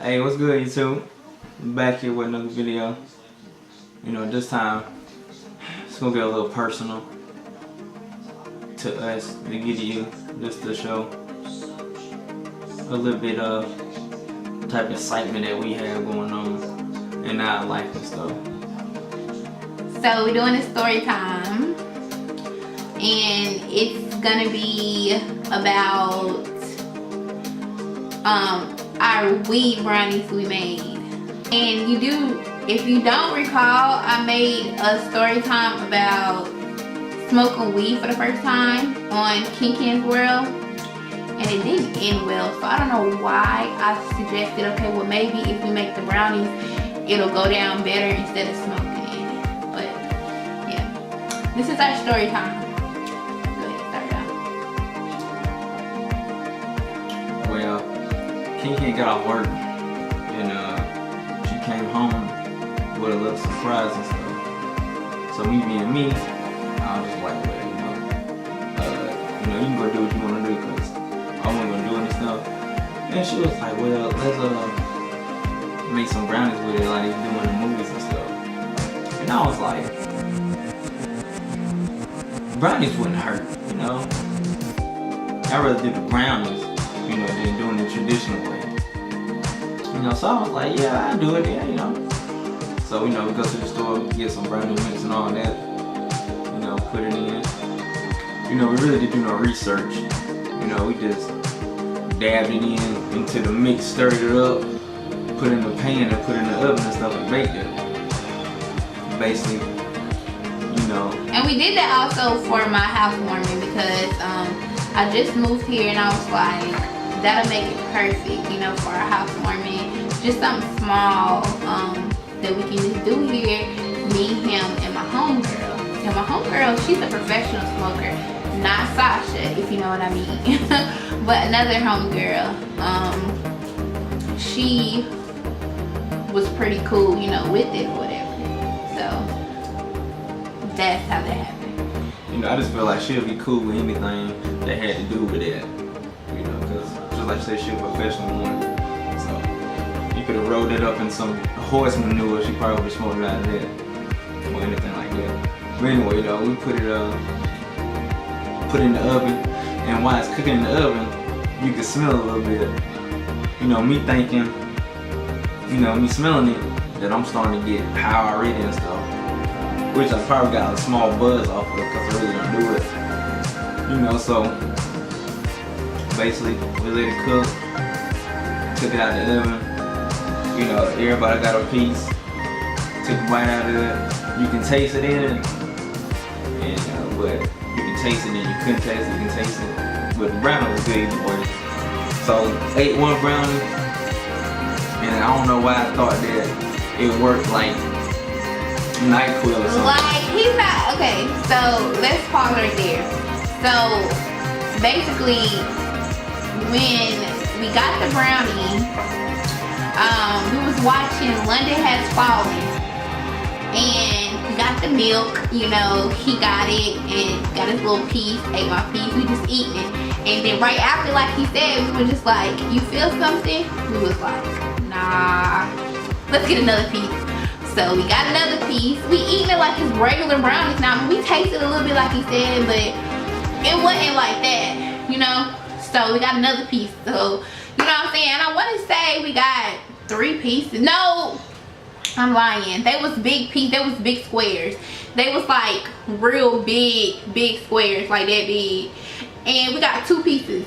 Hey, what's good, YouTube? Back here with another video. This time it's gonna get a little personal to us, to get to you, just to show a little bit of the type of excitement that we have going on in our life and stuff. So we're doing a story time, and it's gonna be about our weed brownies we made. And if you don't recall, I made a story time about smoking weed for the first time on Kinkin's World, and it didn't end well. So I don't know why I suggested, okay, well maybe if we make the brownies, it'll go down better instead of smoking it. But yeah, this is our story time. Go ahead, start it out. Well, Kinkin got off work and she came home with a little surprise and stuff. So me being me, I was just like, well, you can go do what you want to do because I wasn't going to do any stuff. And she was like, well, let's make some brownies with it like they do in the movies and stuff. And I was like, brownies wouldn't hurt, I'd rather do the brownies, than doing the traditional way. So I was like, yeah, I'll do it, So, we go to the store, get some brownie mix and all that, put it in. We really didn't do no research. We just dabbed it into the mix, stirred it up, put it in the pan and put it in the oven and stuff and baked it. Basically, And we did that also for my housewarming because I just moved here and I was like, that'll make it perfect, for our housewarming. Just something small that we can just do here, me, him, and my homegirl. And my homegirl, she's a professional smoker, not Sasha, if you know what I mean. But another homegirl, she was pretty cool, with it or whatever. So that's how that happened. I just feel like she'll be cool with anything that had to do with that. Because just like I said, she's a professional woman. So you could have rolled it up in some horse manure, she probably would have smoked it out of that. Or anything like that. But anyway, we put it in the oven, and while it's cooking in the oven, you can smell a little bit. Me thinking, me smelling it, that I'm starting to get high already and stuff. Which I probably got a small buzz off of it because I really don't do it. So basically we let it cook, took it out of the oven. Everybody got a piece, took a bite out of it. You can taste it in it, and but you can taste it and you couldn't taste it, you can taste it. But the brownie was good either way. So ate one brownie, and I don't know why I thought that it worked like NyQuil or something. Like, he's not, okay, so let's pause right there. So basically, when we got the brownie, we was watching London Has Fallen, and we got the milk, he got it and got his little piece, ate my piece, we just eating it. And then right after, like he said, we were just like, you feel something? We was like, nah, let's get another piece. So we got another piece. We eating it like it's regular brownies now. We tasted a little bit like he said, but it wasn't like that, So we got another piece. So, you know what I'm saying? I want to say we got 3 pieces. No, I'm lying. They was big pieces. They was big squares. They was like real big squares, like that big. And we got 2 pieces.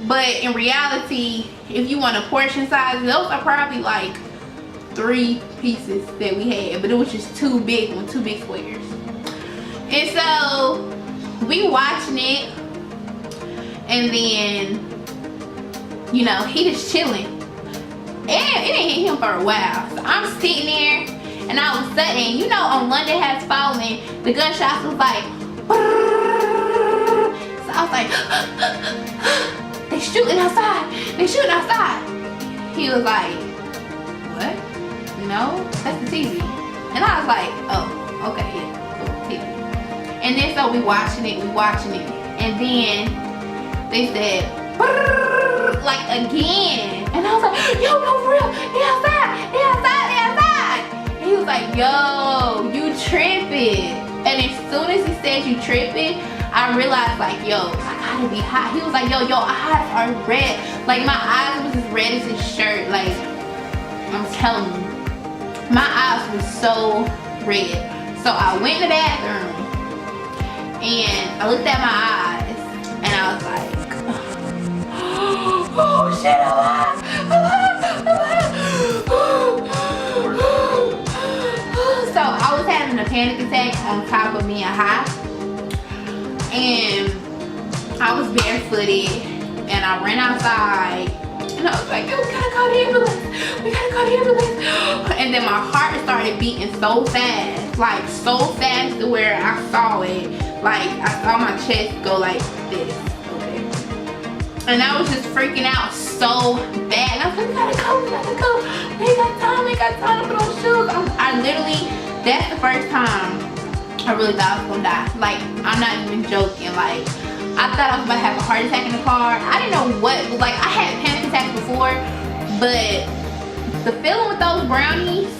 But in reality, if you want a portion size, those are probably like 3 pieces that we had, but it was just 2 big ones, 2 big squares. And so we watching it, and then he just chilling, and it ain't hit him for a while. So I'm sitting there, and all of a sudden, on London Has Fallen, the gunshots was like, so I was like, they shooting outside, they shooting outside. He was like, what? No, that's the TV. And I was like, oh, okay, yeah, TV. And then so we watching it, and then they said, like again. And I was like, yo, no, for real, said you tripping, I realized like, yo, I gotta be hot. He was like, yo, your eyes are red. Like my eyes was as red as his shirt. Like, I'm telling you, my eyes were so red. So I went in the bathroom and I looked at my eyes and I was like, oh shit, alive. So I was having a panic attack on top of being high, and I was barefooted and I ran outside and I was like, yo, we gotta call the ambulance. We gotta call the ambulance. And then my heart started beating so fast, like so fast to where I saw it. Like I saw my chest go like this. Okay. And I was just freaking out so bad. And I was like, we gotta go, we gotta go. We ain't got time to put on shoes. I literally, that's the first time I really thought I was gonna die. Like, I'm not even joking. Like, I thought I was about to have a heart attack in the car. I didn't know what, like, I had panic attacks before, but the feeling with those brownies,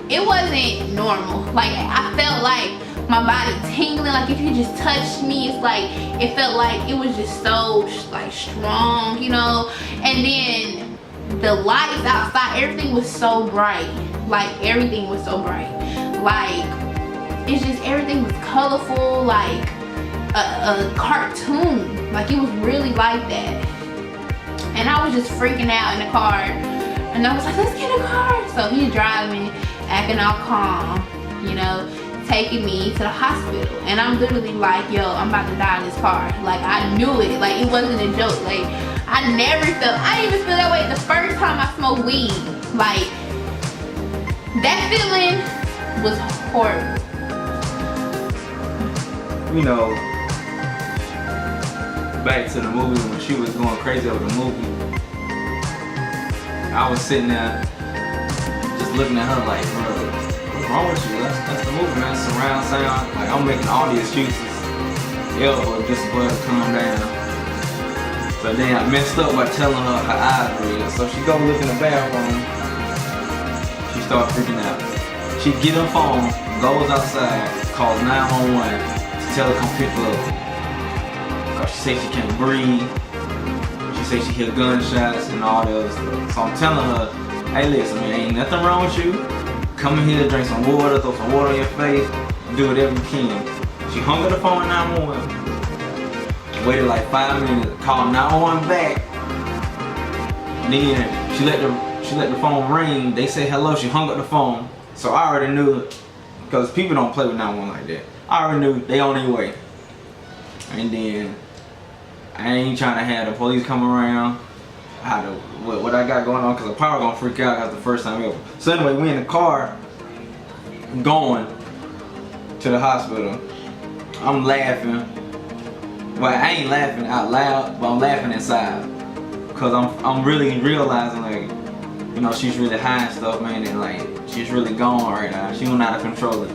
it wasn't normal. Like, I felt like my body tingling. Like, if you just touched me, it's like, it felt like it was just so, like, strong, you know? And then the lights outside, everything was so bright. Like, everything was so bright. Like, it's just, everything was colorful, like a cartoon. Like, it was really like that. And I was just freaking out in the car. And I was like, let's get in the car. So he's driving, acting all calm, you know, taking me to the hospital. And I'm literally like, yo, I'm about to die in this car. Like, I knew it. Like, it wasn't a joke. Like, I didn't even feel that way the first time I smoked weed. Like, that feeling was horrible. You know, back to the movie when she was going crazy over the movie, I was sitting there just looking at her like, bro, what's wrong with you? That's the movie, man. Surround sound. Like, I'm making all the excuses ever just for her to calm down. So then I messed up by telling her her eyes were red. So she go look in the bathroom. She started freaking out. She get her phone, goes outside, calls 911 to tell her come pick her up. Cause she say she can't breathe. She say she hear gunshots and all the other stuff. So I'm telling her, hey, listen, man, ain't nothing wrong with you. Come in here, drink some water, throw some water on your face, do whatever you can. She hung up the phone at 911. Waited like 5 minutes, called 911 back. Then she let the phone ring. They say hello. She hung up the phone. So I already knew, because people don't play with 911 like that. I already knew they on their way. And then I ain't trying to have the police come around. What I got going on, because the power gonna freak out. That's the first time ever. So anyway, we in the car going to the hospital. I'm laughing. Well, I ain't laughing out loud, but I'm laughing inside. Cause I'm really realizing, like, you know, she's really high and stuff, man, and like she's really gone right now. She don't know how to control it.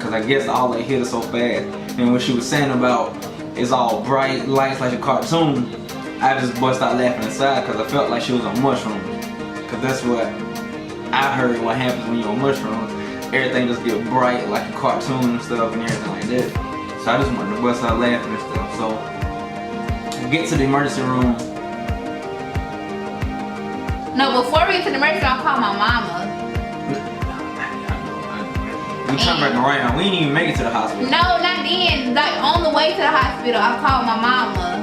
Cause I guess all that hit her so fast. And what she was saying about it's all bright lights like a cartoon, I just bust out laughing inside because I felt like she was on mushrooms. Cause that's what I heard what happens when you're on mushrooms. Everything just get bright like a cartoon and stuff and everything like that. So I just wanted to bust out laughing and stuff. So get to the emergency room. No, before we get to the emergency room, I called my mama. We come back around. We didn't even make it to the hospital. No, not then. Like, on the way to the hospital, I called my mama.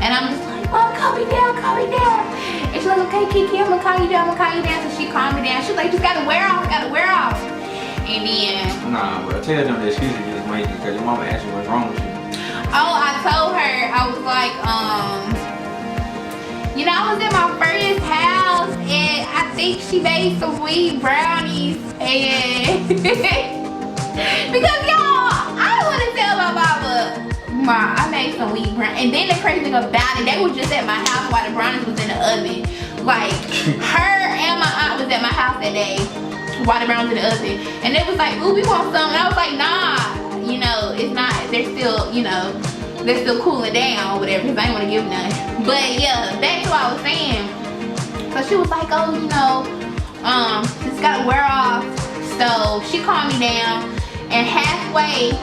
And I'm just like, Mom, calm me down, calm me down. And she's like, okay, Kiki, I'm gonna calm you down, I'm gonna calm you down. So she calmed me down. She's like, just gotta wear off, gotta wear off. And then... Nah, bro, tell them the excuse you just made because your mama asked you what's wrong with you. Oh, I told her, I was like, you know, I was in my friend's house and I think she made some weed brownies and because y'all, I want to tell my mama, Ma, I made some weed brownies. And then the crazy thing about it, they were just at my house while the brownies was in the oven. Like, her and my aunt was at my house that day while the brownies in the oven. And they was like, ooh, we want some. And I was like, nah, you know, it's not, they're still, you know, they're still cooling down or whatever, because I ain't want to give none. But yeah, that's what I was saying. So she was like, oh, you know, just gotta wear off. So she calmed me down, and halfway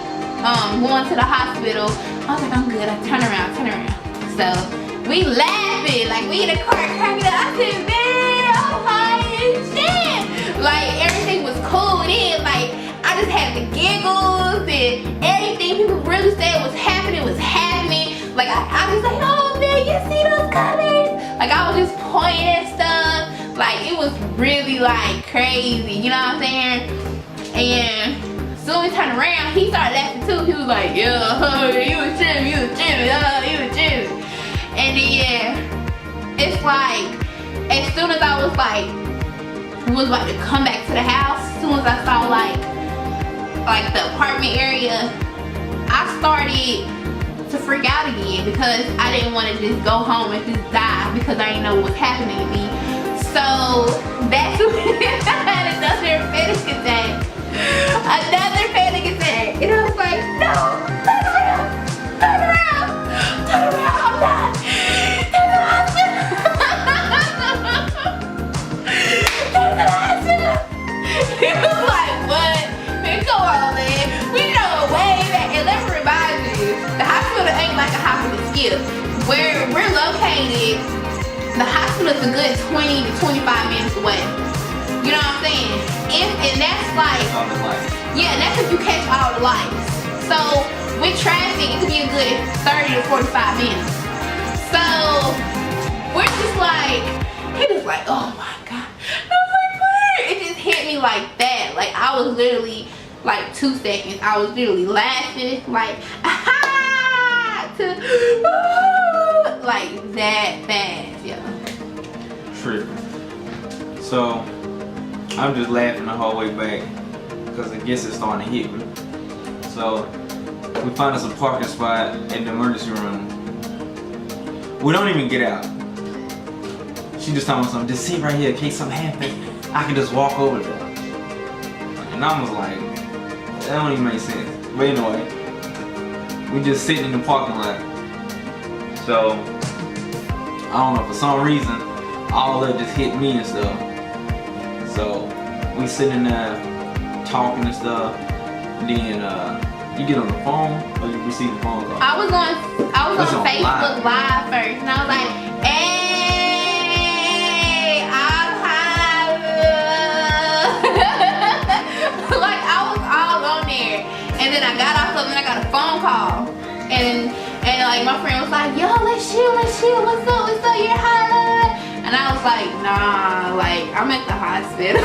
going to the hospital. I was like, I'm good. I turn around. So we laughing, like we in the car cracking up. I said, man, I'm high as shit. Like everything was cool. Then like I just had the giggles and everything people really said was happening. Like I was like, oh man, you see those colors? Like I was just pointing at stuff. Like it was really like crazy, you know what I'm saying? And soon we turned around, he started laughing too. He was like, yeah, you was tripping. And then it's like, as soon as I was about to come back to the house, as soon as I saw like the apartment area, I started to freak out again because I didn't want to just go home and just die because I didn't know what was happening to me. So that's when I had another panic attack. And I was like, no, turn around, I'm not. To the hospital. He was like, what? Man, come on, man. We know way back. And let me remind you, the hospital ain't like a hop and a skip. Where we're located, the hospital is a good 20 to 25 minutes away. You know what I'm saying? And that's like, yeah, that's if you catch all the lights. So with traffic, it could be a good 30 to 45 minutes. So we're just like, he was like, oh my God. I was like, what? It just hit me like that. Like I was literally like 2 seconds. I was literally laughing like, aha, to, like that fast, yeah. Tripping. So I'm just laughing the whole way back because I guess it's starting to hit me. So we find us a parking spot in the emergency room. We don't even get out. She just told me something, just sit right here in case something happens. I can just walk over there. And I was like, that don't even make sense. But anyway, we just sitting in the parking lot. So I don't know, for some reason, all of it just hit me and stuff. So we sitting there talking and stuff. Then you get on the phone or you receive the phone call? I was on Facebook Live first, and I was like, hey, I'm high. Like I was all on there, and then I got off of it and I got a phone call, and like my friend was like, yo, let's chill, what's up, you're high. And I was like, nah, like I'm at the hospital.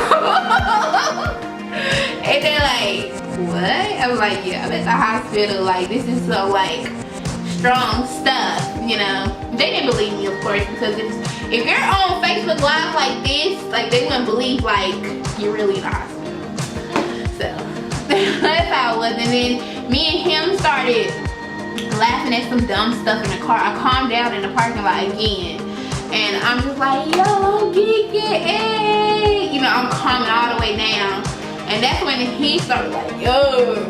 And they're like, what? I was like, yeah, I'm at the hospital. Like this is so like strong stuff, you know. They didn't believe me, of course, because if you're on Facebook Live like this, like they wouldn't believe like you're really in the hospital. So that's how it was. And then me and him started laughing at some dumb stuff in the car. I calmed down in the parking lot again. And I'm just like, yo, I'm geeking, hey. You know, I'm calming all the way down. And that's when he started like, yo.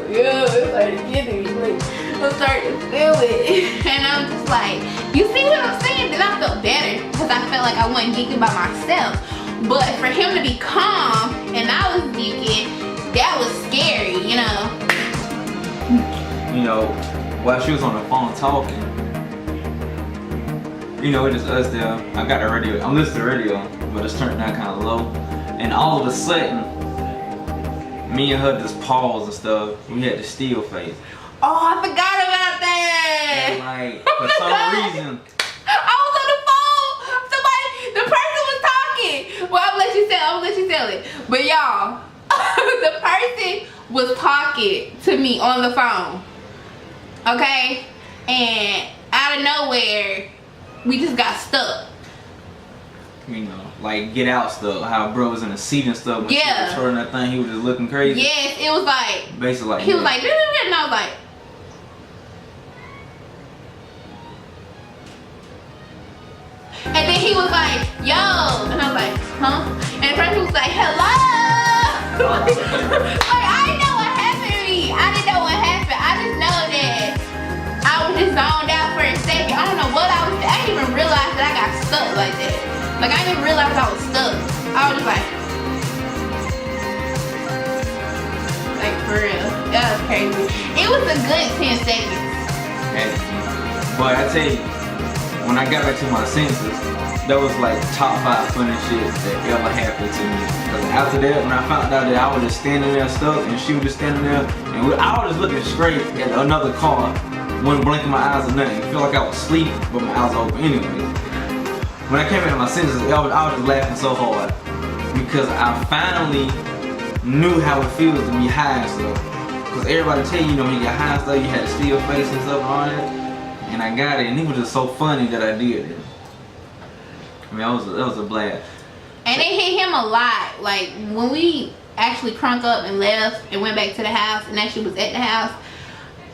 It's like, get me, like, I'm starting to feel it. And I'm just like, you see what I'm saying? Then I felt better because I felt like I wasn't geeking by myself. But for him to be calm and I was geeking, that was scary, you know. You know, while she was on the phone talking, you know, it's just us there. I got the radio. I'm listening to the radio, but it's turned down kind of low. And all of a sudden, me and her just paused and stuff. We had the still face. Oh, I forgot about that. And like, for some reason, I was on the phone. The person was talking. Well, I'm gonna let you tell it. But y'all, the person was talking to me on the phone. Okay? And out of nowhere, we just got stuck. You know, like get out stuff. How bro was in the seat and stuff. When yeah. She was shorting that thing, he was just looking crazy. Yes, it was like. Basically like. He was like, and I was like. And then he was like, yo. And I was like, huh? And the person was like, hello. Like, I didn't know what happened to me. I didn't know what happened. I just know that I was just zoned out for a second. I don't know what I didn't even realize that I got stuck like that. Like I didn't realize I was stuck. I was just like for real. That was crazy. It was a good 10 seconds. But I tell you, when I got back to my senses, that was like top 5 funny shit that ever happened to me. Cause after that, when I found out that I was just standing there stuck and she was just standing there, and I was just looking straight at another car, wasn't blinking my eyes or nothing. I feel like I was asleep, but my eyes were open anyway. When I came into my senses, I was just laughing so hard because I finally knew how it feels to be high and stuff. Cause everybody tell you, when you get high and stuff, you had a still face and stuff and all that. And I got it, and it was just so funny that I did it. I mean, that was a blast. And it hit him a lot. Like when we actually crunk up and left and went back to the house, and actually was at the house,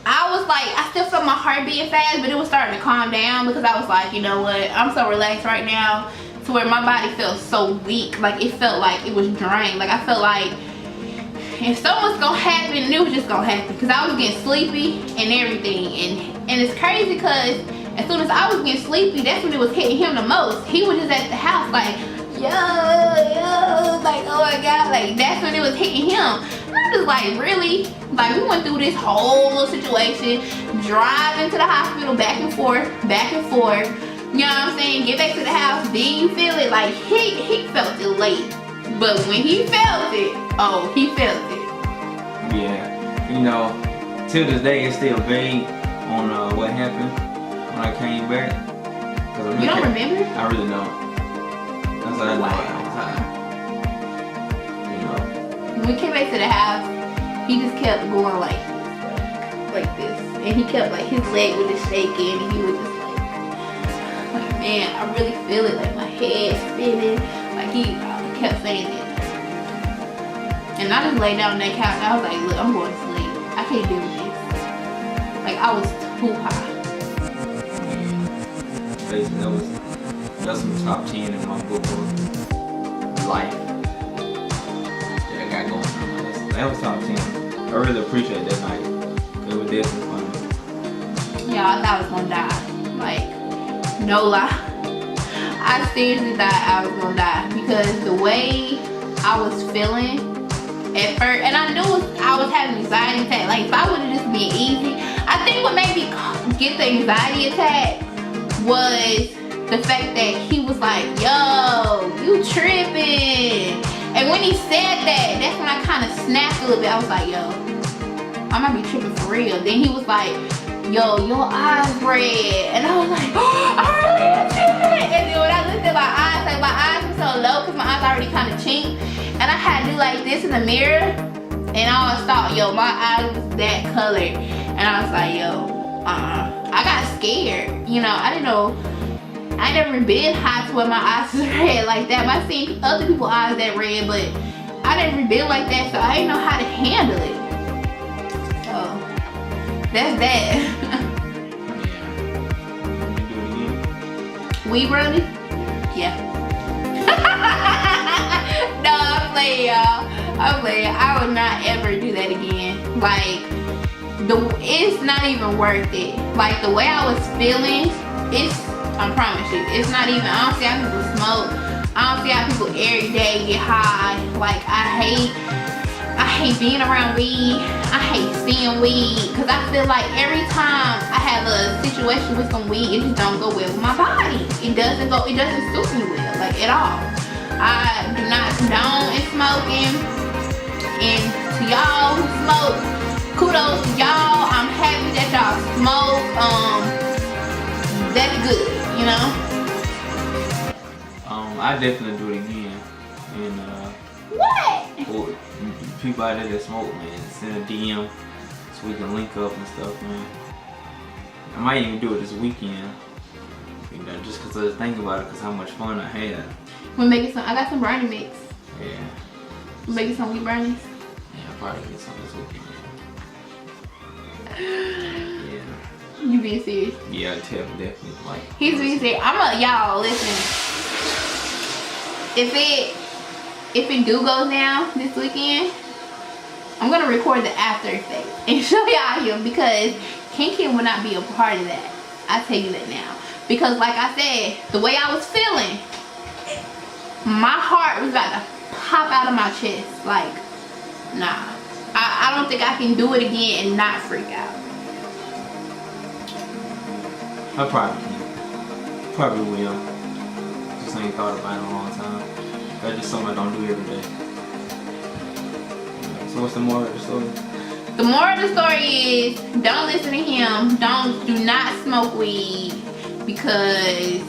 I was like, I still felt my heart beating fast, but it was starting to calm down because I was like, you know what? I'm so relaxed right now, to where my body felt so weak. Like it felt like it was drained. Like I felt like if something was gonna happen, it was just gonna happen, because I was getting sleepy and everything. And it's crazy because as soon as I was getting sleepy, that's when it was hitting him the most. He was just at the house like, yo, like, oh my God, like that's when it was hitting him. And I'm just like, really? Like we went through this whole situation, driving to the hospital back and forth, you know what I'm saying? Get back to the house, then you feel it. Like he felt it late, but when he felt it, oh, he felt it. Yeah, you know, till this day it's still vague on what happened when I came back. You don't remember? I really don't. That's what I know at the time. You know. When we came back to the house, he just kept going like this, and he kept like his leg was just shaking, and he was just like, man, I really feel it, like my head spinning. Like he kept saying it. And I just laid down on that couch. I was like, look, I'm going to sleep. I can't deal with this. Like I was too high. Basically, that's some top 10 in my book of life that I got going on. That was top 10. I really appreciate that night. It was definitely fun. Yeah, I thought I was gonna die. Like, no lie. I seriously thought I was gonna die because the way I was feeling at first, and I knew I was having anxiety attack. Like if I would have just been easy, I think what made me get the anxiety attack was the fact that he was like, yo, you tripping. And when he said that, that's when I kind of snapped a little bit. I was like, yo, I might be tripping for real. Then he was like, yo, your eyes red. And I was like, oh, I really am tripping. And then when I looked at my eyes, like my eyes were so low because my eyes already kind of chinked. And I had to do like this in the mirror. And I always thought, yo, my eyes was that color. And I was like, yo, I got scared. You know, I didn't know. I never been high to where my eyes was red like that. I've seen other people's eyes that red, but I never been like that, so I didn't know how to handle it. So that's that. We Brownies? Yeah. No, I'm playing, y'all. I'm playing. I would not ever do that again. Like, it's not even worth it. Like the way I was feeling, I promise you, it's not even. I don't see how people smoke. I don't see how people every day get high. Like I hate being around weed. I hate seeing weed because I feel like every time I have a situation with some weed, it just don't go well with my body. It doesn't suit me well, like at all. I do not condone in smoking. And to y'all who smoke, kudos to y'all. I'm happy that y'all smoke. That's good. You know? I definitely do it again. And what? For people out there that smoke, man, send a DM so we can link up and stuff, man. I might even do it this weekend. You know, just cause I was thinking about it, cause how much fun I had. We're making some. I got some brownie mix. Yeah. We're making some wheat brownies. Yeah, I'll probably get some this weekend. Yeah. You being serious? Yeah, definitely. Like he's being serious. Y'all listen. If it do go down this weekend, I'm gonna record the after effect and show y'all him because Ken will not be a part of that. I tell you that now. Because like I said, the way I was feeling, my heart was about to pop out of my chest. Like, nah. I don't think I can do it again and not freak out. I probably will. Just ain't thought about it in a long time. That's just something I don't do every day. So what's the moral of the story? The moral of the story is don't listen to him. Do not smoke weed, because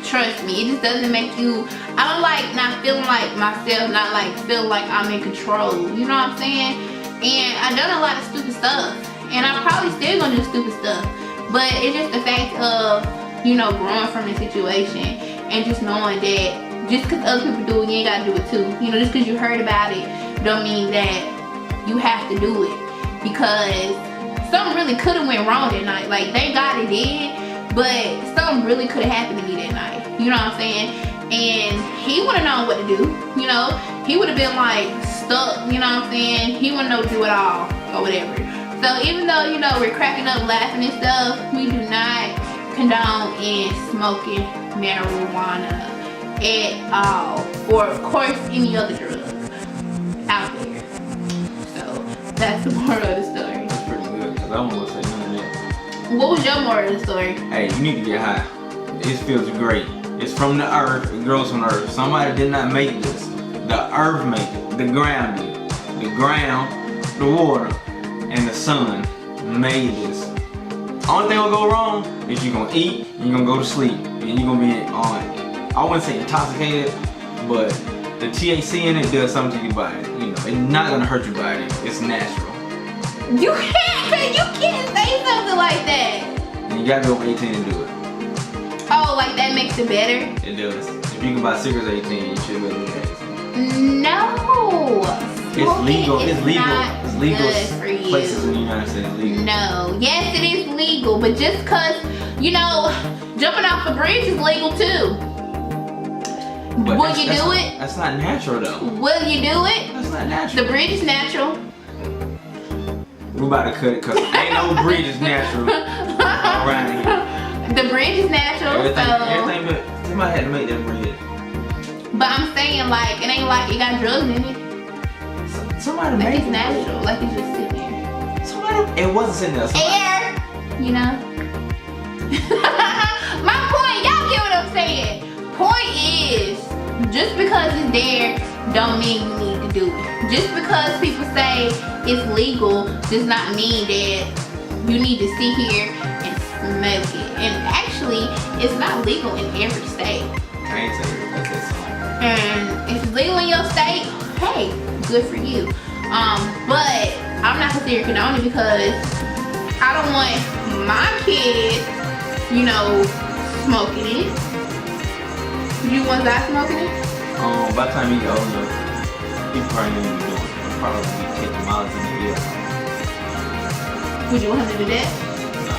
trust me, it just doesn't make you. I don't like not feeling like myself, not like feeling like I'm in control. You know what I'm saying? And I've done a lot of stupid stuff, and I'm probably still gonna do stupid stuff. But it's just the fact of, you know, growing from the situation and just knowing that just because other people do it, you ain't gotta do it too. You know, just because you heard about it don't mean that you have to do it, because something really could have went wrong that night. Like, thank God it did, but something really could have happened to me that night. You know what I'm saying? And he would have known what to do. You know, he would have been like stuck. You know what I'm saying? He wouldn't know to do it all or whatever. So even though, you know, we're cracking up, laughing and stuff, we do not condone in smoking marijuana at all, or of course any other drugs out there. So that's the moral of the story. That's pretty good, because I won't go say none of that. What was your moral of the story? Hey, you need to get high. This feels great. It's from the earth. It grows from the earth. Somebody did not make this. The earth made it. The ground did it. The ground, the water, and the sun made this. Only thing gonna go wrong is you're gonna eat, and you're gonna go to sleep, and you're gonna be on, I wouldn't say intoxicated, but the THC in it does something to your body. You know, it's not gonna hurt your body. It's natural. You can't say something like that. And you gotta be over 18 to do it. Oh, like that makes it better? It does. If you can buy cigarettes at 18, you should be able to do that. No. It's legal. It's legal. It's legal. Good for you. Places in the United States legal. No. Yes, it is legal, but just cause, you know, jumping off a bridge is legal too. But will you do it? That's not natural though. Will you do it? That's not natural. The bridge is natural. We're about to cut it because ain't no bridge is natural around here. The bridge is natural, everything, but somebody had to make that bridge. But I'm saying, like, it ain't like it got drugs in it. Somebody like made it's natural, like it's just sitting there. Somebody, it wasn't sitting there. Air, you know. My point, y'all get what I'm saying. Point is, just because it's there, don't mean you need to do it. Just because people say it's legal does not mean that you need to sit here and smoke it. And actually, it's not legal in every state. I ain't saying that. And if it's legal in your state, hey, good for you. But I'm not considering condoning because I don't want my kids, you know, smoking it. You want that smoking it? By the time you get old enough, you probably won't be doing it. Probably be taking miles in the ear. Would you want him to do that? Nah,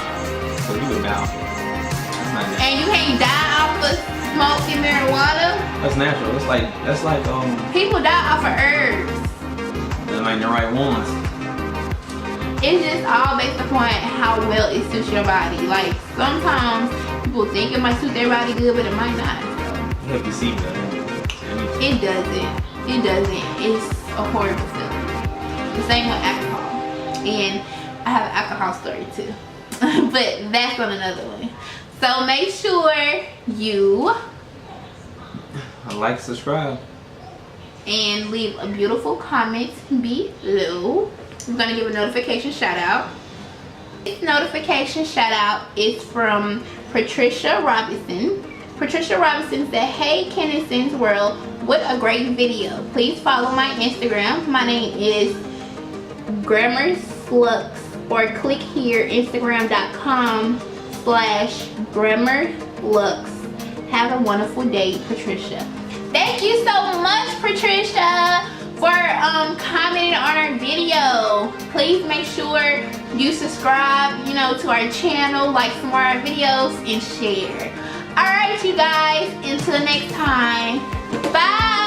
so you would die. That's not natural. And you can't die off of smoking marijuana? That's natural. That's like people die off of herbs. Them ain't the right ones. It's just all based upon how well it suits your body. Like sometimes people think it might suit their body good, but it might not. You have to see that. It doesn't. It doesn't. It's a horrible feeling. The same with alcohol. And I have an alcohol story too. But that's on another one. So make sure you like, subscribe, and leave a beautiful comment below. I'm gonna give a notification shout out. This notification shout out is from Patricia Robinson. Patricia Robinson said, "Hey Kennison's World, what a great video. Please follow my Instagram. My name is GrammarSlux, or click here instagram.com/GrammarLux. Have a wonderful day, Patricia." Thank you so much, Patricia, for commenting on our video. Please make sure you subscribe, you know, to our channel, like some more of our videos, and share. Alright, you guys, until next time, bye.